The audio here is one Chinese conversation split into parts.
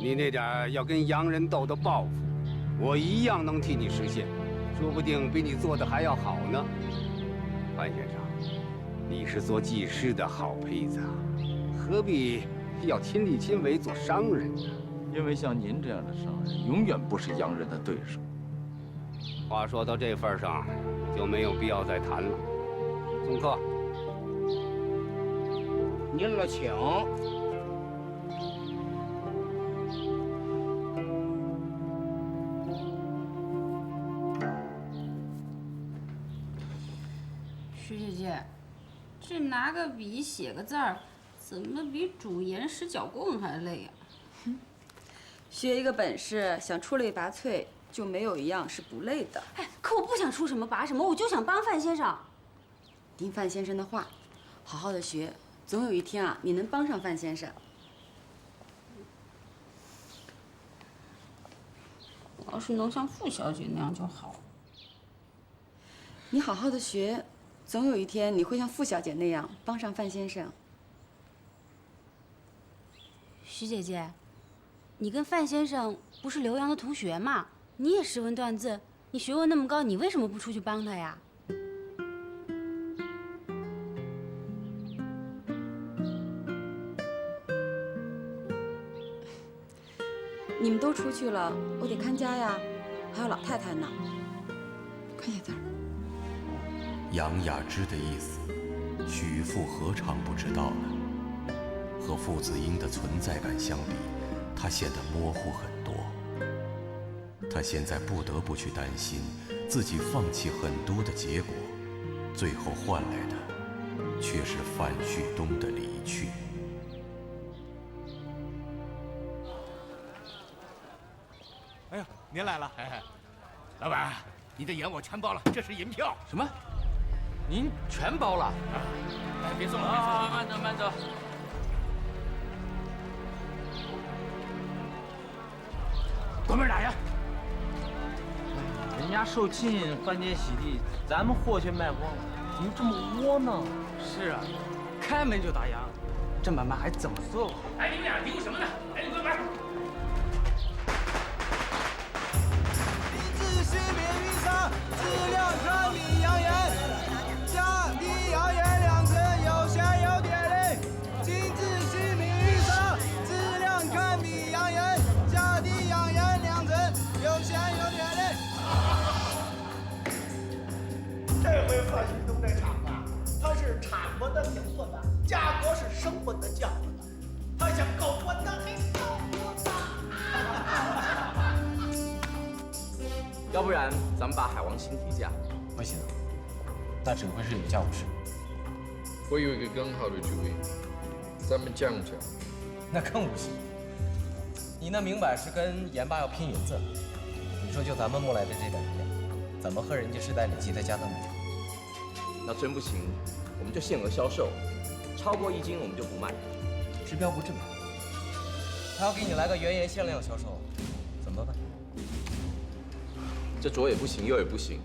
你那点要跟洋人斗的抱负，我一样能替你实现，说不定比你做的还要好呢。范先生，你是做技师的好胚子啊，何必要亲力亲为做商人呢？因为像您这样的商人，永远不是洋人的对手。话说到这份上，就没有必要再谈了。宗客，您了请。徐姐姐，这拿个笔写个字儿，怎么比煮盐使脚供还累呀？学一个本事，想出类拔萃，就没有一样是不累的。哎，可我不想出什么拔什么，我就想帮范先生。听范先生的话，好好的学，总有一天啊，你能帮上范先生。我要是能像傅小姐那样就好。你好好的学，总有一天你会像傅小姐那样帮上范先生。徐姐姐，你跟范先生不是留洋的同学吗？你也识文断字，你学问那么高，你为什么不出去帮他呀？你们都出去了，我得看家呀，还有老太太呢。快写字儿。杨雅芝的意思，许父何尝不知道呢？和傅子英的存在感相比，他显得模糊很多。他现在不得不去担心自己放弃很多的结果，最后换来的却是范旭东的离去。哎呀，您来了！哎，老板，你的盐我全包了，这是银票。什么？您全包了？哎，别送了，别送了，慢走，慢走。关门打呀！人家售罄，饭店洗地，咱们货却卖光了，怎么这么窝囊？是啊，开门就打烊，这买卖还怎么做？哎，你们俩嘀咕什么呢？赶紧关门！自须免于上，质量堪比洋人，价低洋人两者有钱有点嘞。金自须免于上，质量堪比洋人，价低洋人两者有钱有点嘞。这回范旭东这厂啊，他是产过的挺混的，价格是生混的降混的，他想够混的还够混的。要不然咱们把海王星提价。不行，那只会是有价无市。我有一个更好的主意，咱们降价。那更不行。你那明摆是跟盐巴要拼银子。你说就咱们摸来的这点钱，怎么和人家世代里积的家都没有？那真不行，我们就限额销售，超过1斤我们就不卖。治标不治本。他要给你来个原盐限量销售，怎么办？这左也不行，右也不行，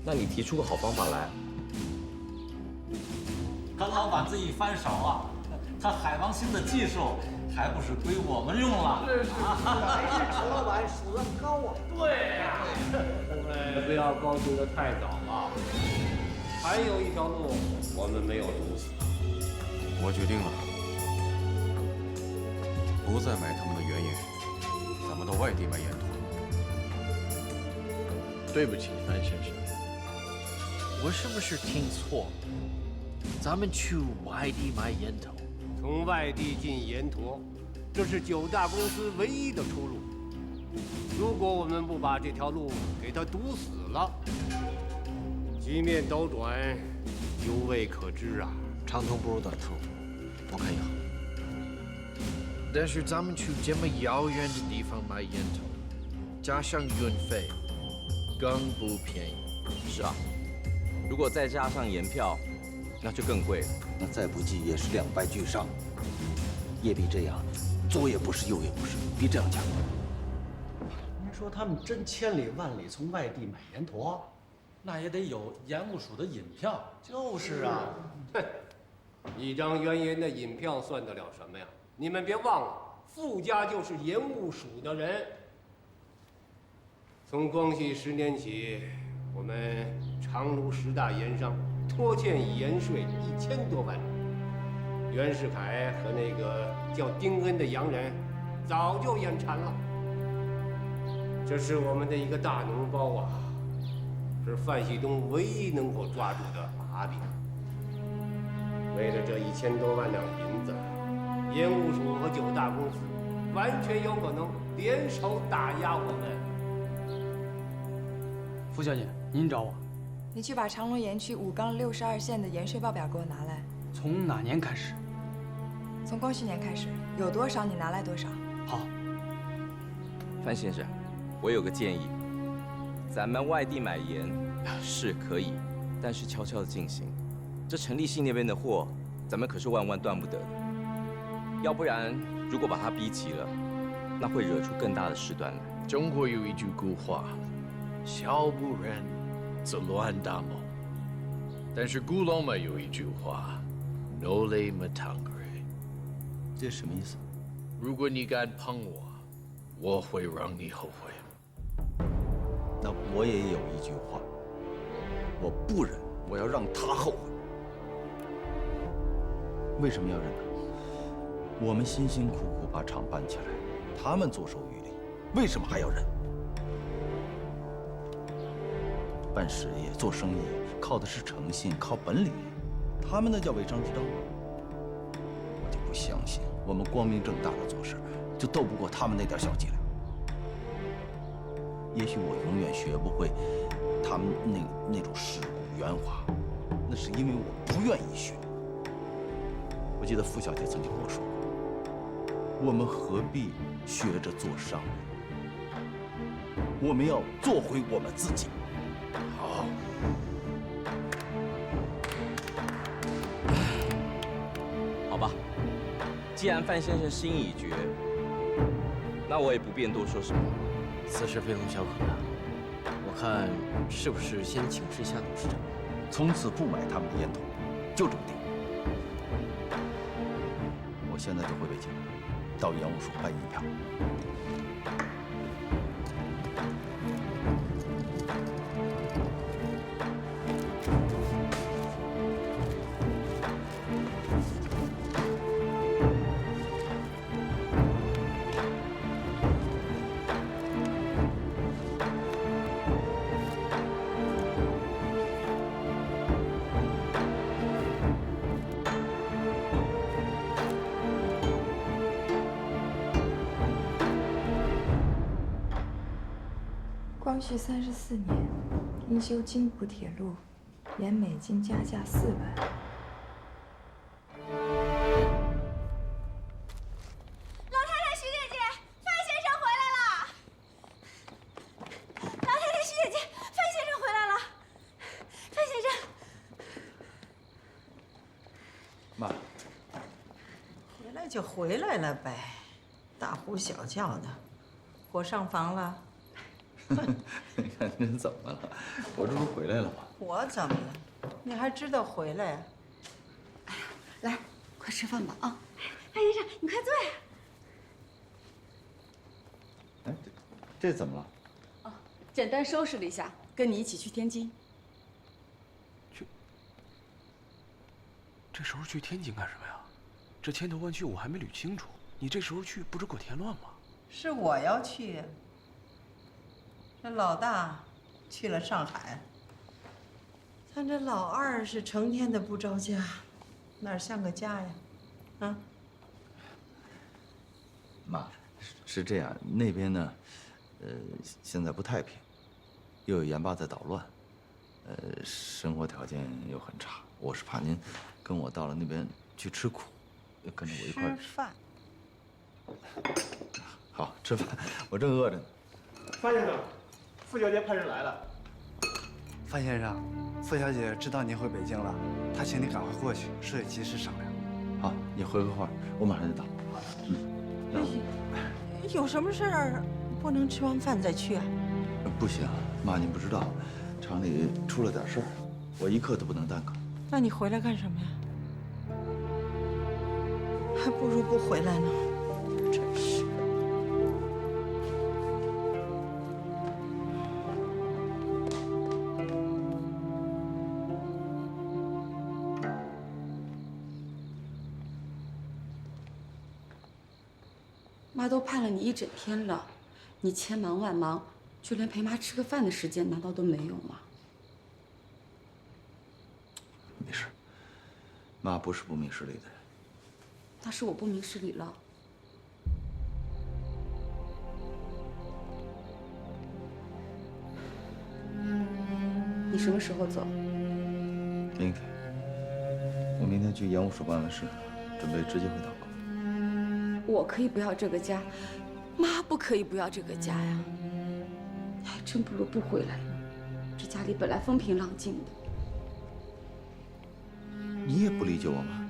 那你提出个好方法来。跟老板自己翻手啊！他海王星的技术还不是归我们用了？还是陈老板数得高啊！对呀，我们不要高兴得太早啊！还有一条路我们没有堵死。我决定了，不再买他们的原盐，咱们到外地买盐土。对不起，范先生，我是不是听错了？咱们去外地买烟头，从外地进盐坨，这是9大公司唯一的出路。如果我们不把这条路给它堵死了，局面斗转，犹未可知啊！长痛不如短痛，我看也好。但是咱们去这么遥远的地方买烟头，加上运费，更不便宜。是啊，如果再加上盐票，那就更贵了。那再不济也是2败俱伤。也比这样，左也不是，右也不是，比这样强。您说他们真千里万里从外地买盐坨？那也得有盐务署的引票。就是啊，哼，1张原盐的引票算得了什么呀？你们别忘了，傅家就是盐务署的人。从光绪10年起，我们长芦10大盐商拖欠盐税1000多万。袁世凯和那个叫丁恩的洋人早就眼馋了。这是我们的一个大脓包啊，是范旭东唯一能够抓住的把柄。为了这1000多万两银子，盐务署和9大公司完全有可能联手打压我们。傅小姐，您找我？你去把长隆盐区5杠62线的盐税报表给我拿来。从哪年开始？从光绪年开始，有多少你拿来多少。好。范先生，我有个建议，咱们外地买盐是可以，但是悄悄的进行。这陈立信那边的货，咱们可是万万断不得的。要不然，如果把他逼急了，那会惹出更大的事端来。中国有一句古话，小不忍则乱大谋。但是古老嘛有一句话 ，no lay m a t a n g r e 这什么意思？如果你敢碰我，我会让你后悔。那我也有一句话，我不忍，我要让他后悔。为什么要忍呢？我们辛辛苦苦把厂办起来，他们坐收渔利，为什么还要忍？办事业、做生意靠的是诚信，靠本领，他们那叫伪商之道。我就不相信，我们光明正大的做事，就斗不过他们那点小伎俩。也许我永远学不会他们那种世故圆滑，那是因为我不愿意学。我记得傅小姐曾经跟我说过，我们何必学着做商人？我们要做回我们自己。好。好吧，既然范先生心意已决，那我也不便多说什么。此事非同小可啊！我看是不是先请示一下董事长，从此不买他们的烟筒，就这么定。我现在就回北京，到盐务署办银票。光绪34年，因修京浦铁路，沿每斤加价4万。老太太、徐姐姐，范先生回来了！老太太、徐姐姐，范先生回来了！范先生，妈，回来就回来了呗，大呼小叫的，火上房了。你看您怎么了？我这不回来了吗？我怎么了？你还知道回来呀？哎呀，来，快吃饭吧啊！范先生，你快坐呀。哎，这怎么了？哦，简单收拾了一下，跟你一起去天津。这时候去天津干什么呀？这千头万绪我还没捋清楚，你这时候去不是搞添乱吗？是我要去呀。这老大去了上海，咱这老二是成天的不着家，哪像个家呀？啊？妈，是这样，那边呢，现在不太平，又有盐巴在捣乱，生活条件又很差。我是怕您跟我到了那边去吃苦，跟着我一块儿吃饭。好，吃饭，我正饿着呢。范先生。傅小姐派人来了。范先生，傅小姐知道您回北京了，她请你赶快过去，事得及时商量。好，你回个话，我马上就到。有什么事儿不能吃完饭再去啊？不行，妈，您不知道，厂里出了点事儿，我一刻都不能耽搁。那你回来干什么呀？还不如不回来呢。真是。妈都盼了你一整天了，你千忙万忙，就连陪妈吃个饭的时间难道都没有吗？没事，妈不是不明事理的人。那是我不明事理了。你什么时候走？明天，我明天去盐务署办了事，准备直接回岛口。我可以不要这个家，妈不可以不要这个家呀。你还真不如不回来呢。这家里本来风平浪静的。你也不理解我吗？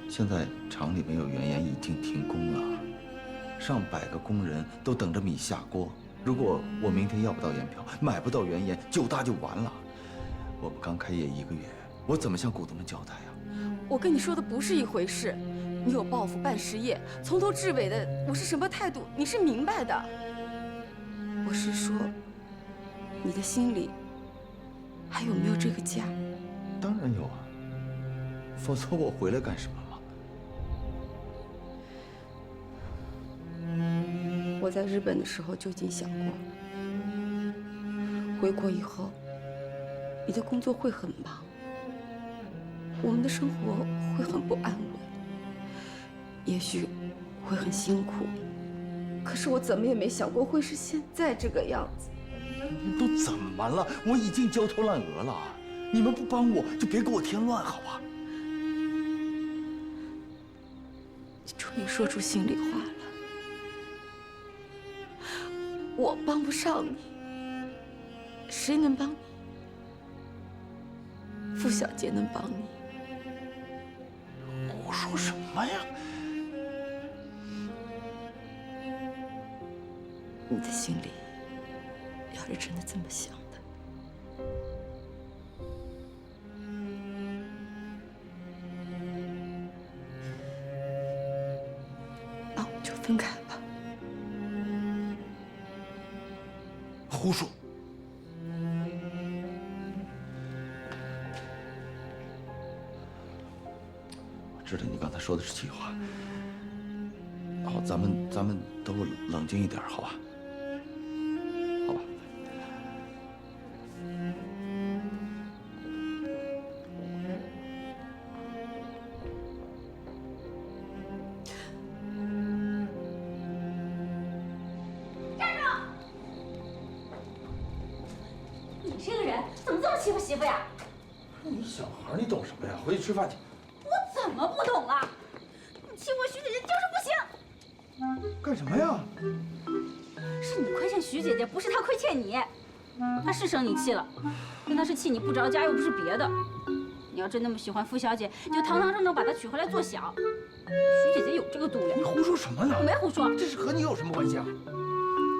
现在厂里没有原盐，已经停工了，上百个工人都等着米下锅。如果我明天要不到盐票，买不到原盐，九大就完了。我们刚开业1个月，我怎么向股东们交代呀？我跟你说的不是一回事。你有抱负办实业，从头至尾的我是什么态度，你是明白的。我是说，你的心里还有没有这个家？当然有啊，否则我回来干什么嘛？我在日本的时候就已经想过，回国以后，你的工作会很忙，我们的生活会很不安稳，也许会很辛苦。可是我怎么也没想过会是现在这个样子。都怎么了？我已经焦头烂额了，你们不帮我就别给我添乱，好吧？你终于说出心里话了。我帮不上你，谁能帮你？傅小姐能帮你。胡说什么呀？你的心里要是真的这么想的，那我们就分开吧。胡说！我知道你刚才说的是气话。好，咱们都冷静一点，好吧？好吧。站住！你这个人怎么这么欺负媳妇呀？你小孩，你懂什么呀？回去吃饭去。我怎么不懂了？你欺负徐姐姐就是不行。干什么呀？是你亏欠徐姐姐，不是她亏欠你。她是生你气了，但她是气你不着家，又不是别的。你要真那么喜欢傅小姐，你就堂堂正正把她娶回来做小。徐姐姐有这个度量。你胡说什么呢？我没胡说。这是和你有什么关系啊？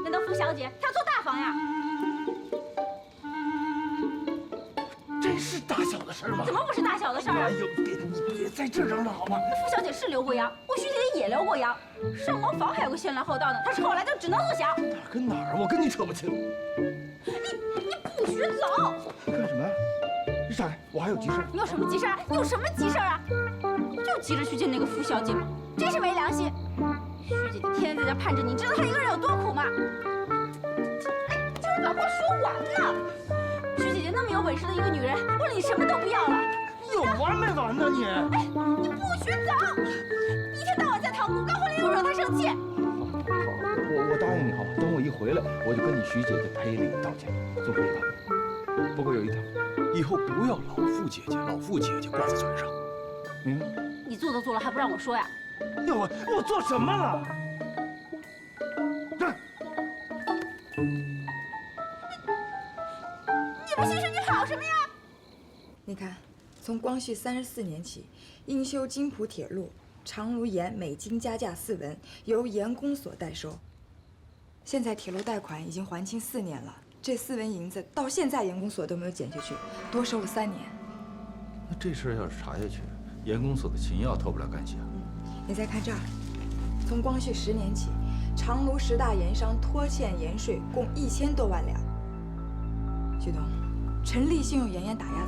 难道傅小姐她要做大房呀？这是大小的事吗？怎么不是大小的事啊？哎呦，你别在这嚷嚷好吗？傅小姐是留过洋，我徐姐姐也留过洋，上茅房还有个先来后到呢。她是后来就只能做小。哪儿跟哪儿？我跟你扯不清。你不许走！干什么呀？你闪开！我还有急事。你有什么急事啊？你有什么急事啊？就急着去见那个傅小姐吗？真是没良心！徐姐姐天天在这盼着你，知道她一个人有多苦吗？哎，就是把话说完呢。徐姐姐那么有本事的一个女人，为了你什么都不要了。有完没完呢你？哎，你不许走！你一天到晚在塘沽，刚回来又惹她生气。我答应你好吧？等我一回来，我就跟你徐姐姐赔礼道歉，就可以了。不过有一点，以后不要老傅姐姐挂在嘴上，明白吗？你做都做了，还不让我说呀？我做什么了？你不心虚，你跑什么呀？你看，从光绪34年起，应修津浦铁路，长芦盐每斤加价4文，由盐公所代收。现在铁路贷款已经还清4年了，这4文银子到现在盐公所都没有减下去，多收了3年。那这事要是查下去，盐公所的秦要脱不了干系啊。你再看这儿，从光绪10年起，长芦10大盐商拖欠盐税共1000多万两。徐东，陈立信用盐打压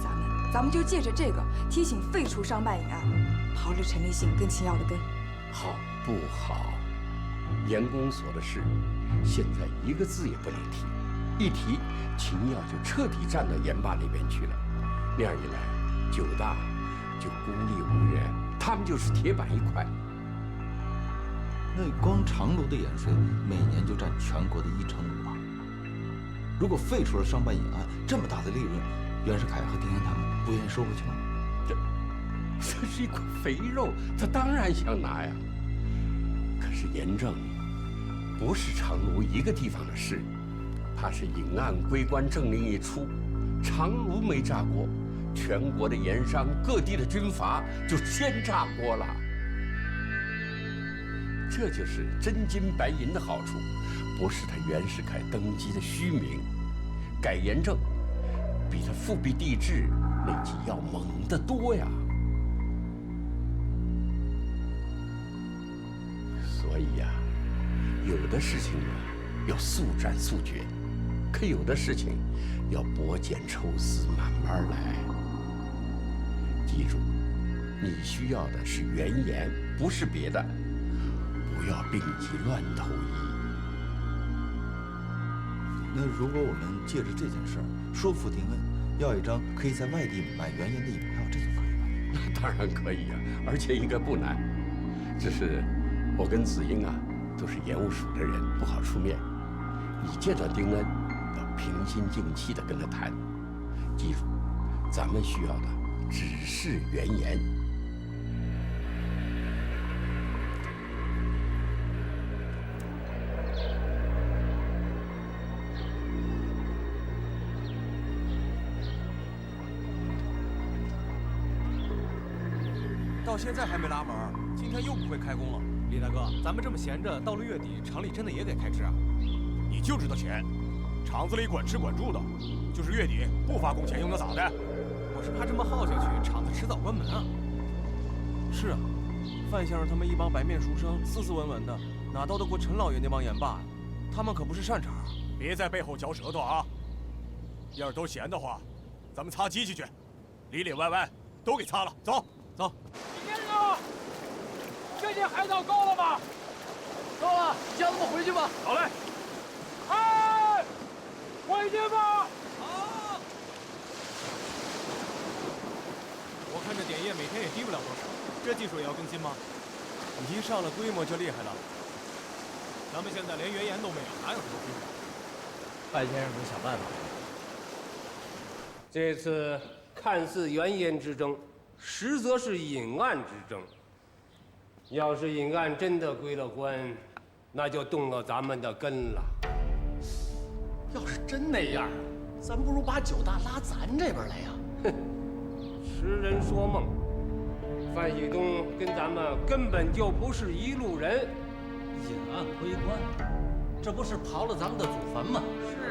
咱们就借着这个提醒废除商办一案，刨了陈立信跟秦耀的根。好，不好。盐公所的事，现在一个字也不能提，一提秦耀就彻底站到盐霸那边去了。那样一来，九大就孤立无援，他们就是铁板一块。那光长芦的盐税每年就占全国的1/5啊！如果废除了商办隐案，这么大的利润，袁世凯和丁原他们不愿意收回去吗？这是一块肥肉，他当然想拿呀。可是盐政不是长芦一个地方的事，他是隐案归官政令一出，长芦没炸锅，全国的盐商、各地的军阀就先炸锅了。这就是真金白银的好处，不是他袁世凯登基的虚名。改盐政比他复辟帝制那剂药猛得多呀。所以呀，有的事情呢要速战速决，可有的事情要拨间抽丝，慢慢来。记住，你需要的是原盐，不是别的。不要病急乱投医。那如果我们借着这件事儿说服丁恩，要一张可以在外地买原盐的银票，这就可以了。那当然可以啊，而且应该不难。只是我跟子英啊都是盐务署的人，不好出面。你见到丁恩，要平心静气地跟他谈。记住，咱们需要的只是原盐。到现在还没拉门，今天又不会开工了。李大哥，咱们这么闲着，到了月底，厂里真的也得开支啊。你就知道钱，厂子里管吃管住的，就是月底不发工钱又能咋的？我是怕这么耗下去，厂子迟早关门啊。是啊，范先生他们一帮白面书生，斯斯文文的，哪斗得过陈老爷那帮盐霸？他们可不是善茬。别在背后嚼舌头啊！要是都闲的话，咱们擦机器去，里里外外都给擦了。走，走。先生，这些海藻够了吗？够了，叫他们回去吧。好嘞。哎，回去吧。好。我看这碘液每天也低不了多少，这技术也要更新吗？一上了规模就厉害了。咱们现在连原盐都没有，哪有什么规模？范先生得想办法。这次看似原盐之争，实则是隐案之争。要是隐案真的归了官，那就动了咱们的根了。要是真那样，咱不如把九大拉咱这边来呀。哼，痴人说梦。范旭东跟咱们根本就不是一路人。隐案归官，这不是刨了咱们的祖坟吗？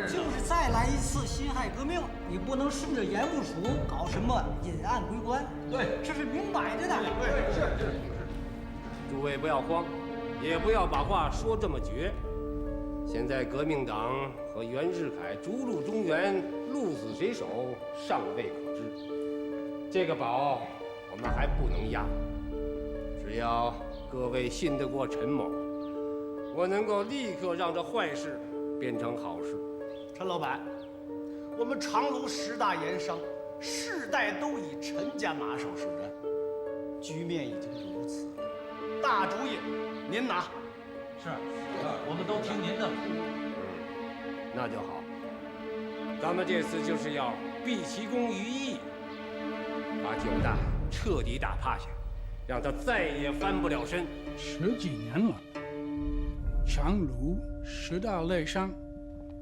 就是再来一次辛亥革命，你不能顺着盐务署搞什么隐案归官。对，这是明摆着的。对，是。诸位不要慌，也不要把话说这么绝。现在革命党和袁世凯逐鹿中原，鹿死谁手尚未可知。这个宝我们还不能压，只要各位信得过陈某，我能够立刻让这坏事变成好事。陈老板，我们长芦10大盐商世代都以陈家马首是瞻，局面已经如此，大主意您拿。是，我们都听您的。那就好。咱们这次就是要毕其功于一役，把九大彻底打趴下，让他再也翻不了身。10几年了，长芦10大类商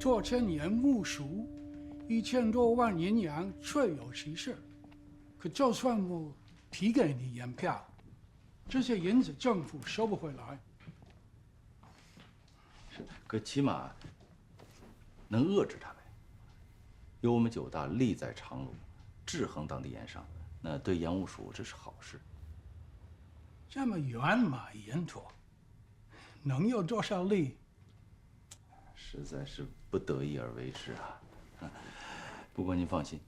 做成盐务署，1000多万银洋确有其事。可就算我批给你盐票，这些银子政府收不回来。可起码能遏制他们。有我们九大力在长芦，制衡当地盐商，那对盐务署这是好事。这么远马盐土，能有多少利？实在是不得已而为之啊！不过您放心，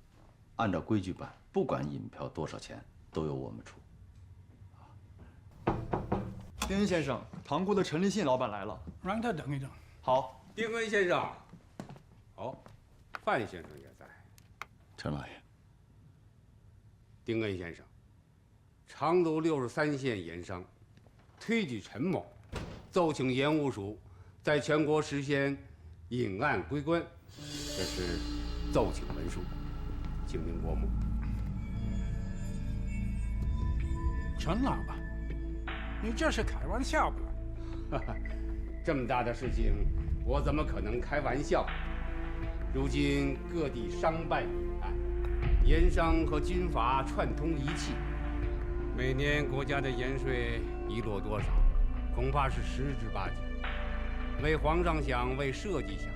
按照规矩办，不管银票多少钱，都由我们出。丁恩先生，塘沽的陈立信老板来了，让他等一等。好，丁恩先生，好，范先生也在。陈老爷，丁恩先生，长芦63县盐商推举陈某，奏请盐务署在全国实现引案归官，这是奏请文书，请您过目。陈老板，你这是开玩笑吧？哈哈，这么大的事情，我怎么可能开玩笑？如今各地商办引案，盐商和军阀串通一气，每年国家的盐税一落多少，恐怕是10之8九。为皇上想，为社稷想，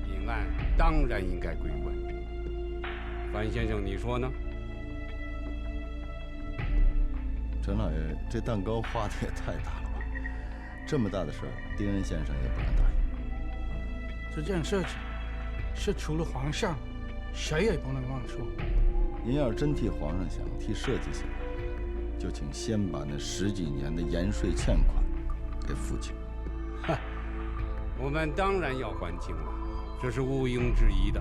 引案当然应该归官。范先生，你说呢？陈老爷，这蛋糕画的也太大了吧！这么大的事儿，丁恩先生也不敢答应。这件事情是除了皇上，谁也不能乱说。您要是真替皇上想，替社稷想，就请先把那10几年的盐税欠款给付清。哈，我们当然要还清了，这是毋庸置疑的。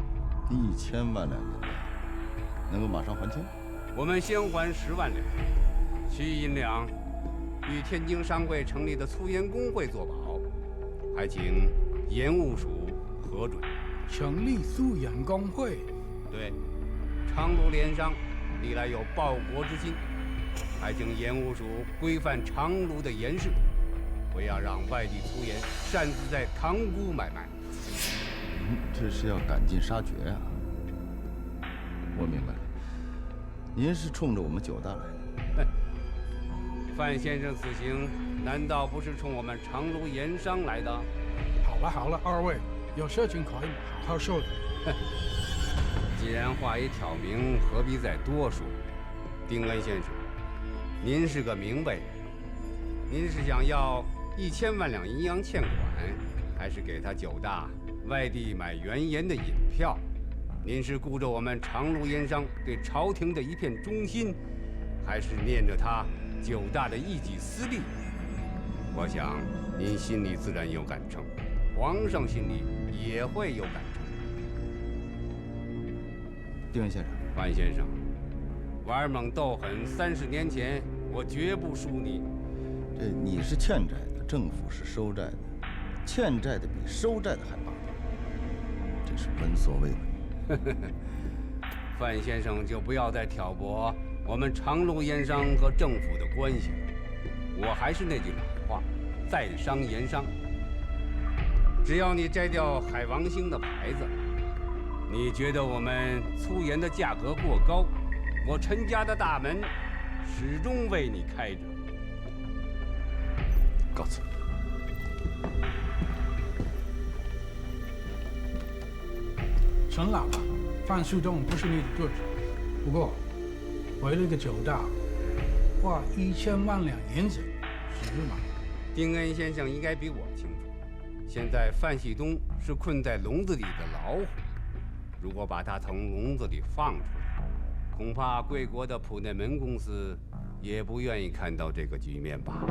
1000万两银子，能够马上还清？我们先还10万两，其余银两与天津商会成立的粗盐工会作保，还请盐务署核准。成立粗盐工会？对，长芦盐商历来有报国之心，还请盐务署规范长芦的盐市，不要让外地粗盐擅自在塘沽买卖。您这是要赶尽杀绝呀！我明白了，您是冲着我们9大来的。范先生此行难道不是冲我们长芦盐商来的？好了好了，二位有事情可以好好说的。既然话已挑明，何必再多说？丁恩先生，您是个明白人，您是想要1000万两银洋欠款，还是给他9大外地买原盐的引票？您是顾着我们长芦盐商对朝廷的一片忠心，还是念着他9大的一己私利？我想您心里自然有杆秤，皇上心里也会有杆秤。丁恩先生，范先生，玩猛斗狠，30年前我绝不输你。这你是欠债的，政府是收债的，欠债的比收债的还霸道，这是闻所未闻。范先生就不要再挑拨我们长芦盐商和政府的关系了。我还是那句老话，在商言商。只要你摘掉海王星的牌子，你觉得我们粗盐的价格过高，我陈家的大门始终为你开着。告辞。陈老板，范树洞不是你的对手，不过为了个9大，花1000万两银子，值吗？丁恩先生应该比我清楚，现在范旭东是困在笼子里的老虎，如果把他从笼子里放出来，恐怕贵国的普内门公司也不愿意看到这个局面吧。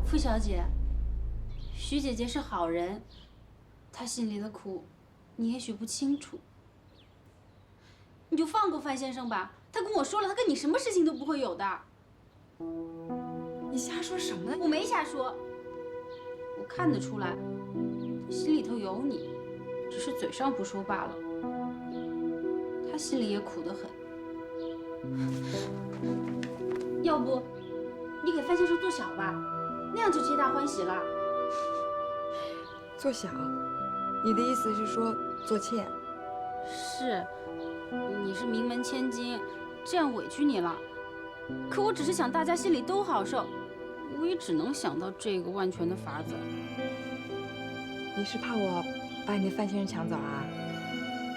傅小姐，徐姐姐是好人，她心里的苦，你也许不清楚。你就放过范先生吧，他跟我说了，他跟你什么事情都不会有的。你瞎说什么呢？我没瞎说，我看得出来，他心里头有你，只是嘴上不说罢了。他心里也苦得很。要不，你给范先生做小吧，那样就皆大欢喜了。做小？你的意思是说做妾？是，你是名门千金，这样委屈你了。可我只是想大家心里都好受，我也只能想到这个万全的法子。你是怕我把你的范先生抢走啊？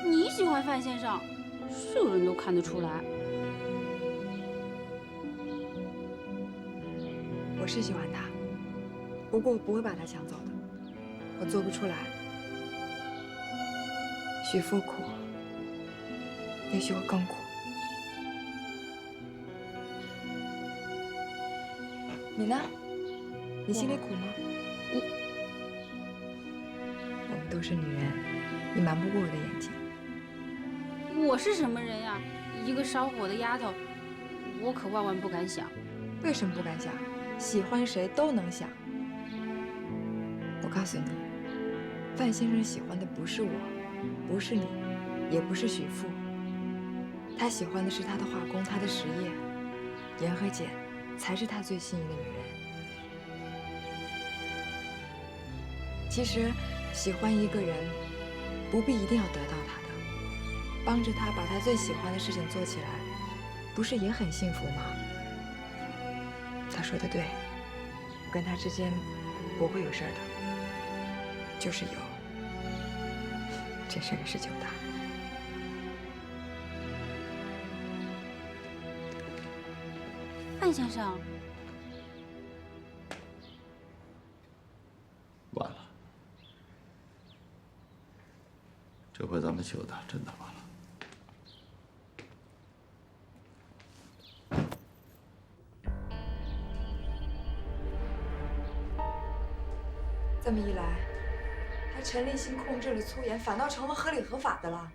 你喜欢范先生，是有人都看得出来。我是喜欢他，不过我不会把他抢走的，我做不出来。许父苦，也许我更苦。你呢？你心里苦吗？我们都是女人，你瞒不过我的眼睛。我是什么人呀？一个烧火的丫头，我可万万不敢想。为什么不敢想？喜欢谁都能想。我告诉你，范先生喜欢的不是我，不是你，也不是许父。他喜欢的是他的画工，他的实业。言和简才是他最心仪的女人。其实，喜欢一个人，不必一定要得到他的，帮着他把他最喜欢的事情做起来，不是也很幸福吗？他说的对，我跟他之间不会有事儿的，就是有，这事儿也是9大。范先生，完了，这回咱们9大真的完了。这么一来，他陈立新控制了粗盐，反倒成了合理合法的了。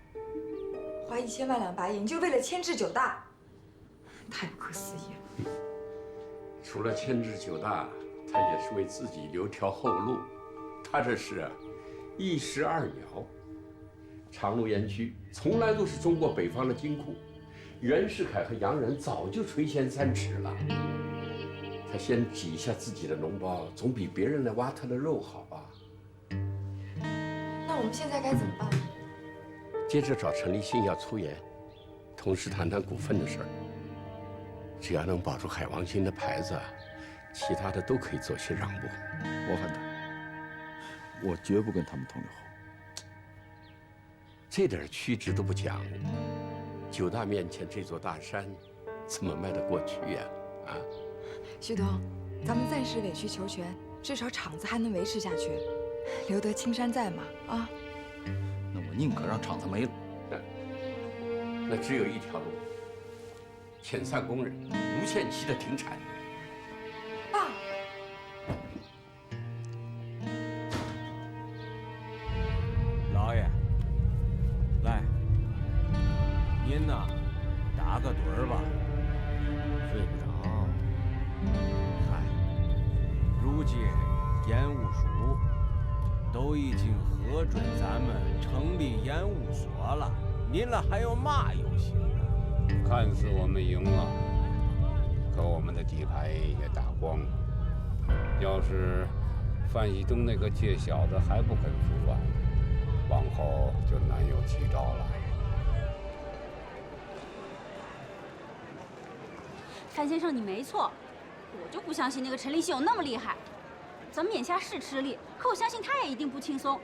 花1000万两白银，就为了牵制9大，太不可思议了。除了牵制9大，他也是为自己留条后路。他这是一石二鸟。长芦盐区从来都是中国北方的金库，袁世凯和洋人早就垂涎3尺了。他先挤下自己的脓包，总比别人来挖他的肉好啊。那我们现在该怎么办？接着找陈立新要粗盐，同时谈谈股份的事儿。只要能保住海王星的牌子，其他的都可以做些让步。我反对，我绝不跟他们同流合污。这点曲直都不讲，9大面前这座大山，怎么迈得过去呀？啊！旭东，咱们暂时委曲求全，至少厂子还能维持下去，留得青山在嘛！啊！那我宁可让厂子没了。那只有一条路。遣散工人，无限期的停产。爸，老爷，来，您呐，打个盹儿吧。睡不着。嗨，如今盐务署都已经核准咱们成立盐务所了，您了还有嘛忧心的？看似我们赢了，可我们的底牌也打光了。要是范旭东那个借小子还不肯服软，往后就难有奇招了。范先生，你没错，我就不相信那个陈立新有那么厉害。咱们眼下是吃力，可我相信他也一定不轻松。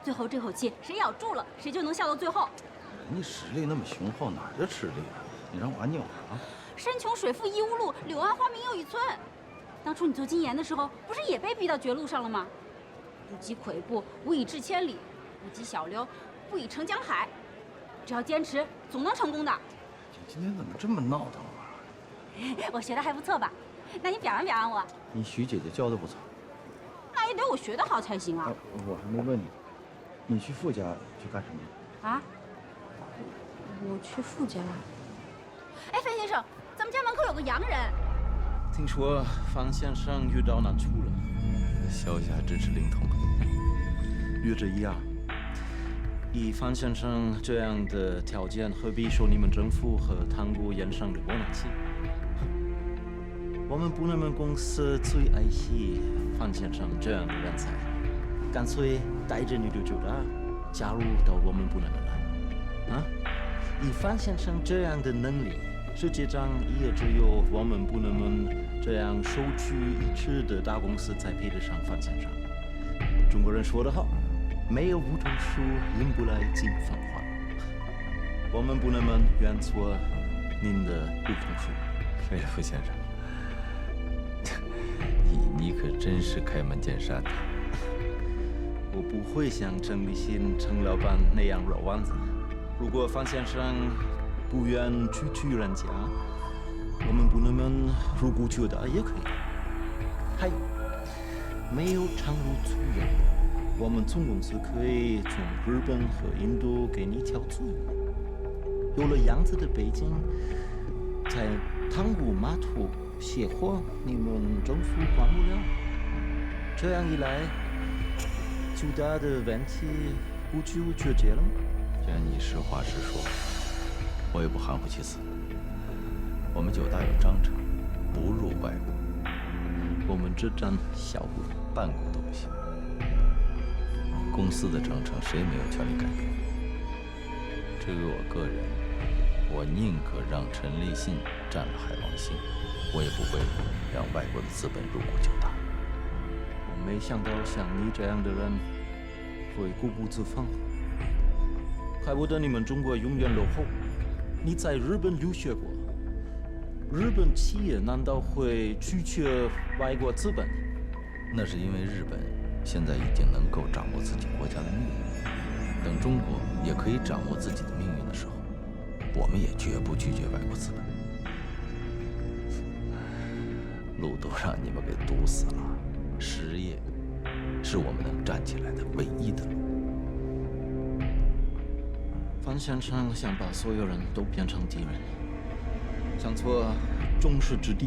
最后这口气谁咬住了，谁就能笑到最后。人家实力那么雄厚，哪儿就吃力了？你让我按钮啊！山穷水复疑无路，柳暗花明又一村。当初你做金盐的时候，不是也被逼到绝路上了吗？不积跬步，无以至千里；不积小流，不以成江海。只要坚持，总能成功的。你今天怎么这么闹腾啊？我学的还不错吧？那你表扬表扬我。你许姐姐教的不错，那也得我学得好才行啊。我还没问你，你去傅家去干什么？啊？我去傅家。哎，范先生，咱们家门口有个洋人。听说方先生遇到难处了，消息还真是灵通。约着一样，以方先生这样的条件，何必受你们政府和贪污盐商的窝囊气？我们部门公司最爱惜方先生这样的人才，干脆带着你的9大加入到我们部门来。啊，以方先生这样的能力，世界上也只有我们部门这样首屈一指的大公司才配得上方先生。中国人说得好，没有梧桐树，引不来金凤凰。我们部门愿做您的梧桐树。魏副先生，你可真是开门见山的。我不会像陈立新、陈老板那样绕弯子。如果方先生不愿拒人家，我们部门入股9大也可以。还有，没有长路租人，我们总公司可以从日本和印度给你调租。有了样子的北京，在塘沽码头卸货，你们政府管不了。这样一来，九大的问题不就解决了吗？既然你实话实说，我也不含糊其辞。我们九大有章程，不入外股，我们只占小股，半股都不行。公司的章程谁没有权利改变？至于我个人，我宁可让陈立信占了海王星，我也不会让外国的资本入股九大。我没想到像你这样的人会固步自封，怪不得你们中国永远落后。你在日本留学过，日本企业难道会拒绝外国资本？那是因为日本现在已经能够掌握自己国家的命运，等中国也可以掌握自己的命运的时候，我们也绝不拒绝外国资本。路都让你们给堵死了，实业是我们能站起来的唯一的路。范先生想把所有人都变成敌人，想做众矢之的，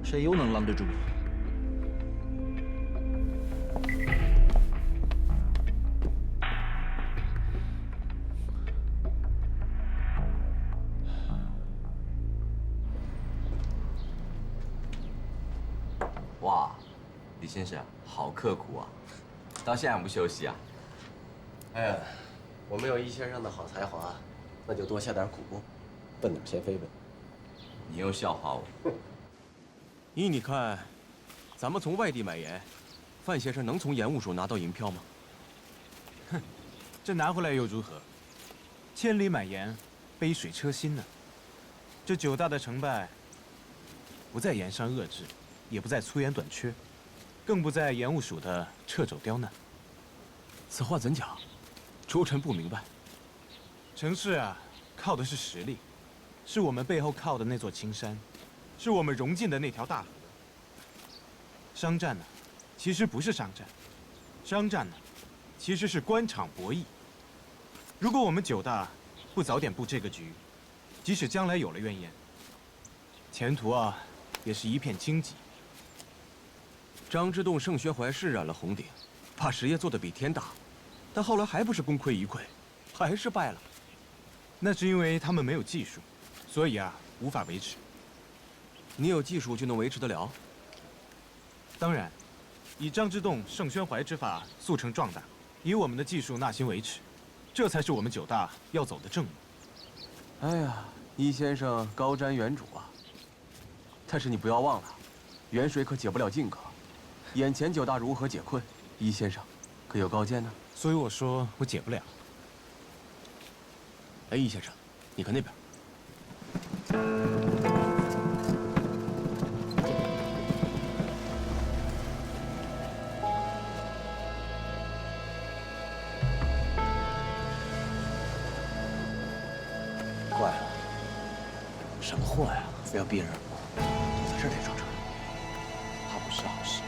谁又能拦得住？哇，李先生好刻苦啊，到现在还不休息啊？哎呀，我们有易先生的好才华，那就多下点苦功，笨点先飞呗。你又笑话我。依你看，咱们从外地买盐，范先生能从盐务署拿到银票吗？哼，这拿回来又如何？千里买盐，杯水车薪呢。这九大的成败，不在盐商遏制，也不在粗盐短缺，更不在盐务署的掣肘刁难。此话怎讲？诸臣不明白。成事啊，靠的是实力，是我们背后靠的那座青山，是我们融进的那条大河。商战呢，其实不是商战，商战呢，其实是官场博弈。如果我们九大不早点布这个局，即使将来有了怨言，前途啊，也是一片荆棘。张之洞、盛宣怀是染了红顶，把实业做得比天大，但后来还不是功亏一篑，还是败了。那是因为他们没有技术，所以啊，无法维持。你有技术就能维持得了？当然，以张之洞、盛宣怀之法速成壮大，以我们的技术纳新维持，这才是我们九大要走的正路。哎呀，易先生高瞻远瞩啊！但是你不要忘了，远水可解不了近渴。眼前九大如何解困，易先生可有高见呢？所以我说我解不了。哎，易先生，你看那边。坏了，什么货呀？非要逼人都在这里装车，怕不是好事。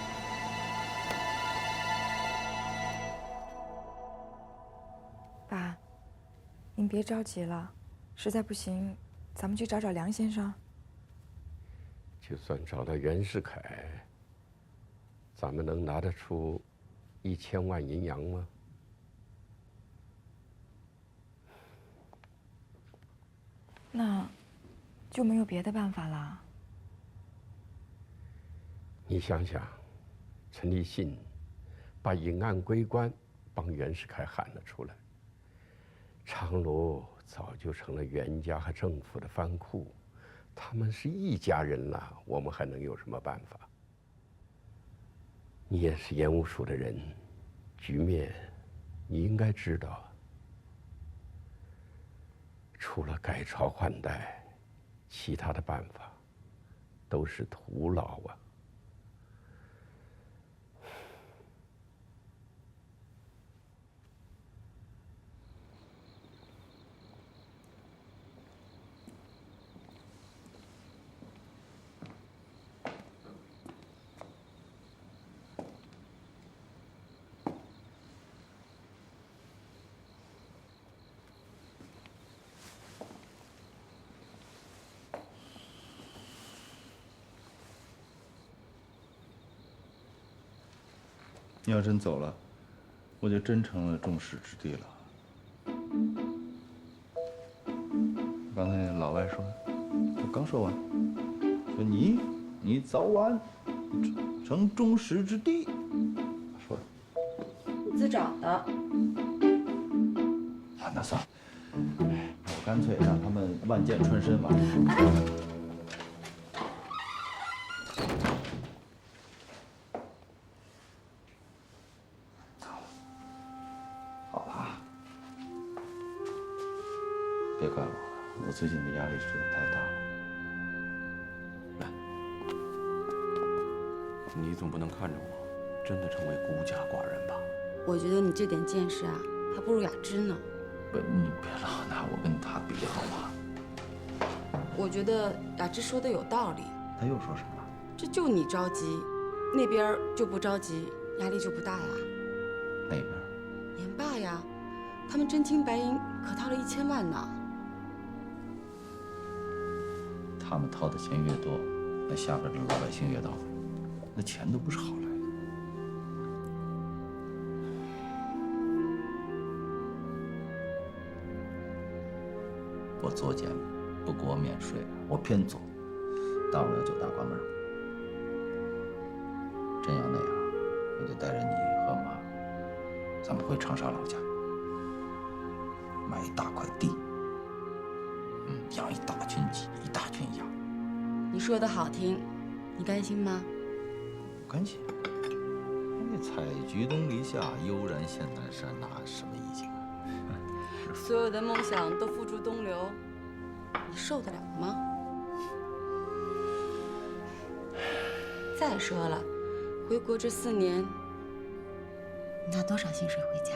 爸，您别着急了，实在不行，咱们去找找梁先生。就算找到袁世凯，咱们能拿得出1000万银洋吗？那就没有别的办法了。你想想，陈立信把引案归官帮袁世凯喊了出来，长芦早就成了袁家和政府的藩库，他们是一家人了，我们还能有什么办法？你也是盐务署的人，局面你应该知道。除了改朝换代，其他的办法都是徒劳啊！你要真走了，我就真成了众矢之的了。刚才老外说，我刚说完，说你早晚成众矢之的，说你自找的。啊，那算了，我干脆让他们万箭穿身吧。好吧，别怪我，我最近的压力实在太大了。你总不能看着我真的成为孤家寡人吧？我觉得你这点见识啊，还不如雅芝呢。不，你别老拿我跟他比好吗？我觉得雅芝说的有道理。他又说什么了？这就你着急，那边就不着急，压力就不大呀。那边？研罢呀，他们真金白银可掏了1000万呢。他们掏的钱越多，那下边的老百姓越倒霉，那钱都不是好来的。我作奸不给我免税，我偏做，大不了就大关门。真要那样，我就带着你和妈，咱们回长沙老家，买一大块地，养一大群鸡，一大群鸭。你说的好听，你甘心吗？不甘心。那采菊东篱下，悠然见南山，哪什么意境啊？所有的梦想都付诸东流，你受得了吗？再说了，回国这4年，你拿多少薪水回家？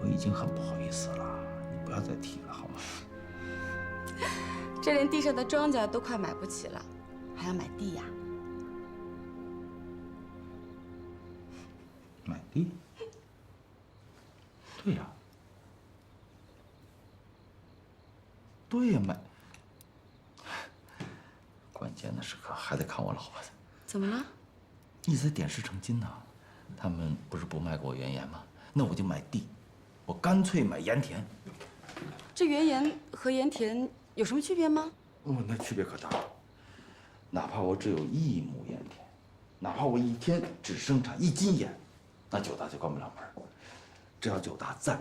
我已经很不好意思了，你不要再提了好吗？这连地上的庄稼都快买不起了，还要买地呀？买地？对呀。对呀，买。关键的时刻还得看我老婆的。怎么了？你在点石成金呐！他们不是不卖给我原盐吗？那我就买地，我干脆买盐田。这原盐和盐田有什么区别吗？哦，那区别可大了。哪怕我只有1亩盐田，哪怕我一天只生产1斤盐，那九大就关不了门。只要九大在，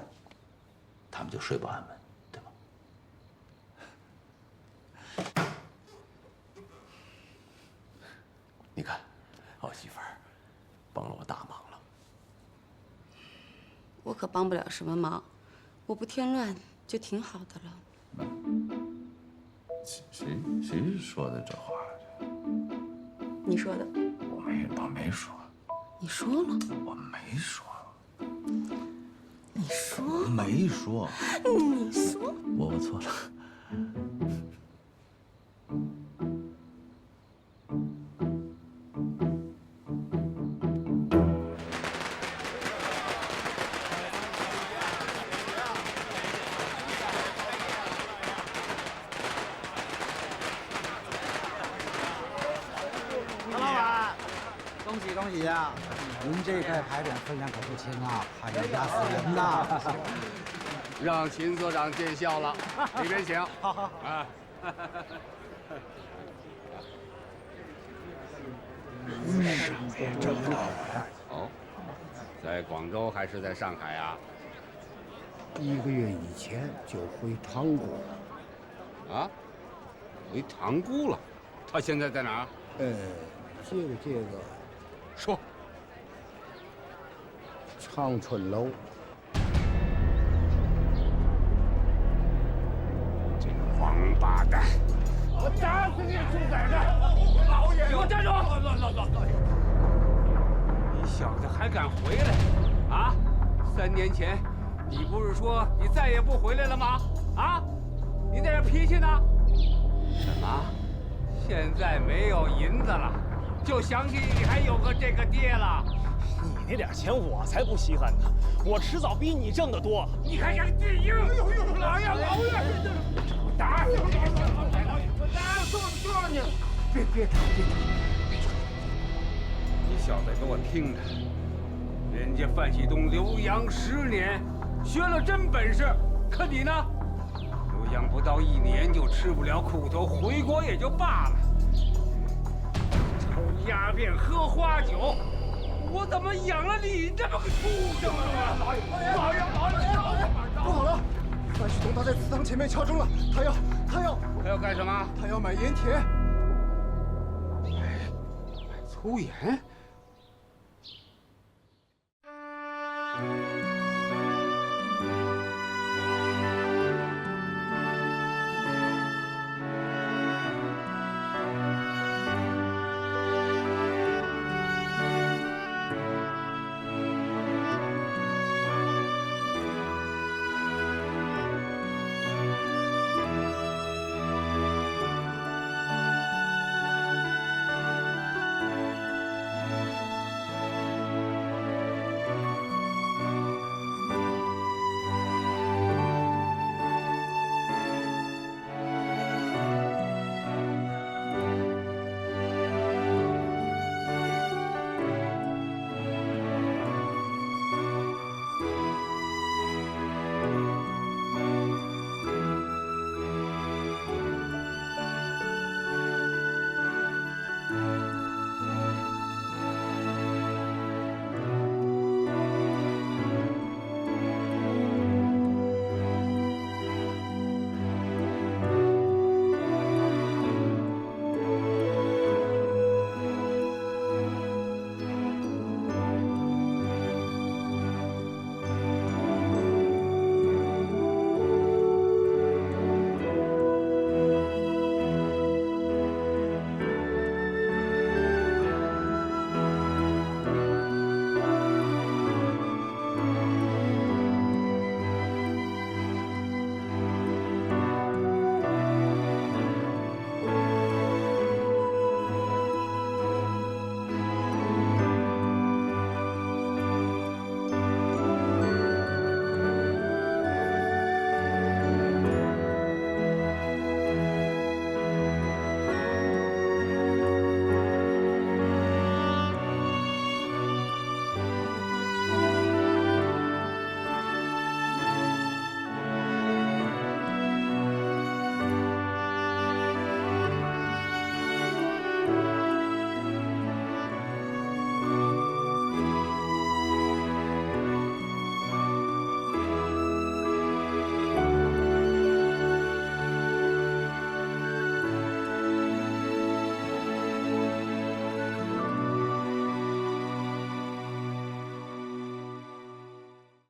他们就睡不安稳。你看，好媳妇儿，帮了我大忙了。我可帮不了什么忙，我不添乱就挺好的了。谁说的这话？你说的。我没说。你说了。我没说。你说。我没说。你说。我错了。恭喜呀！您这块牌匾分量可不轻啊，怕你压死人呐！让秦所长见笑了，里边请。好。啊。这么大碗。哦，在广州还是在上海啊？1个月以前就回塘沽了。啊？回塘沽了？他现在在哪儿？这个。说，长春楼。这个王八蛋！我打死你猪崽子！老爷，给我站住！老爷，你小子还敢回来？啊！3年前，你不是说你再也不回来了吗？啊！你在这脾气呢？什么？现在没有银子了？就想起你还有个这个爹了，你那点钱我才不稀罕呢，我迟早比你挣得多。你还想自硬？老爷，打死我！打死我！你别打！你小子给我听着，人家范喜东留洋10年，学了真本事，可你呢？留洋不到1年就吃不了苦头，回国也就罢了，抽鸦片喝花酒，我怎么养了你这么个畜生啊！老爷，不好了！范旭东他在祠堂前面敲钟了，他要干什么？他要买盐田。买粗盐？